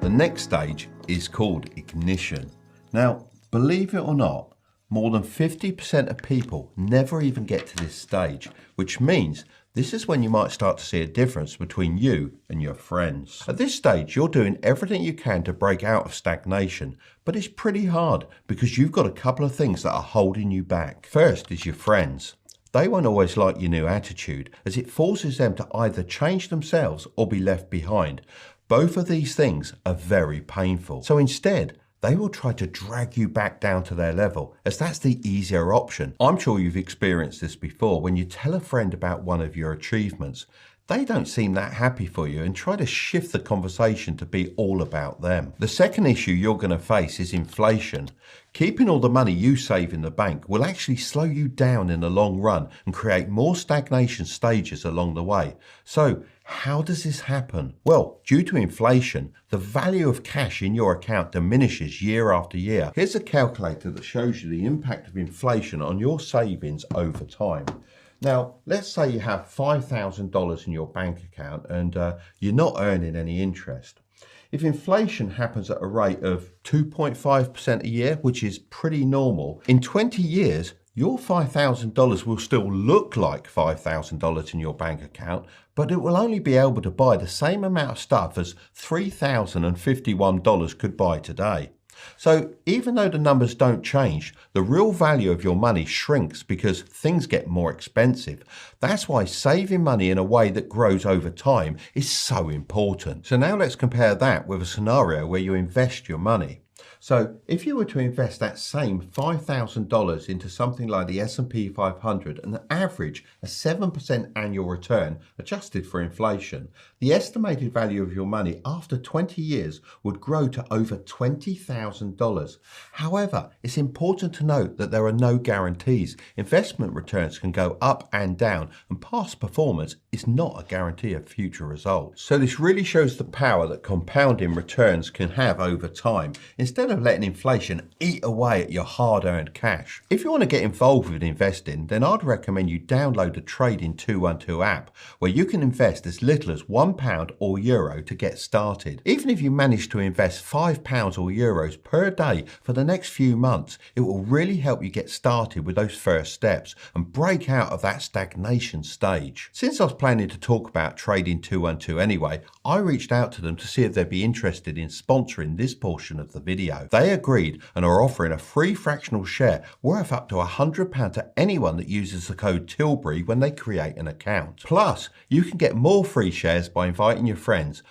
The next stage is called ignition. Now, believe it or not, more than 50% of people never even get to this stage, which means this is when you might start to see a difference between you and your friends. At this stage, you're doing everything you can to break out of stagnation, but it's pretty hard because you've got a couple of things that are holding you back. First is your friends. They won't always like your new attitude, as it forces them to either change themselves or be left behind. Both of these things are very painful. So instead, they will try to drag you back down to their level, as that's the easier option. I'm sure you've experienced this before. When you tell a friend about one of your achievements, they don't seem that happy for you and try to shift the conversation to be all about them. The second issue you're going to face is inflation. Keeping all the money you save in the bank will actually slow you down in the long run and create more stagnation stages along the way. So, how does this happen? Well, due to inflation, the value of cash in your account diminishes year after year. Here's a calculator that shows you the impact of inflation on your savings over time. Now, let's say you have $5,000 in your bank account and you're not earning any interest. If inflation happens at a rate of 2.5% a year, which is pretty normal, in 20 years, your $5,000 will still look like $5,000 in your bank account, but it will only be able to buy the same amount of stuff as $3,051 could buy today. So even though the numbers don't change, the real value of your money shrinks because things get more expensive. That's why saving money in a way that grows over time is so important. So now let's compare that with a scenario where you invest your money. So if you were to invest that same $5,000 into something like the S&P 500 and average a 7% annual return adjusted for inflation, the estimated value of your money after 20 years would grow to over $20,000. However, it's important to note that there are no guarantees. Investment returns can go up and down, and past performance is not a guarantee of future results. So this really shows the power that compounding returns can have over time, instead of letting inflation eat away at your hard-earned cash. If you want to get involved with investing, then I'd recommend you download the Trading 212 app, where you can invest as little as £1 or euro to get started. Even if you manage to invest £5 or euros per day for the next few months, it will really help you get started with those first steps and break out of that stagnation stage. Since I was planning to talk about Trading 212 anyway, I reached out to them to see if they'd be interested in sponsoring this portion of the video. They agreed and are offering a free fractional share worth up to £100 to anyone that uses the code Tilbury when they create an account. Plus, you can get more free shares by inviting your friends.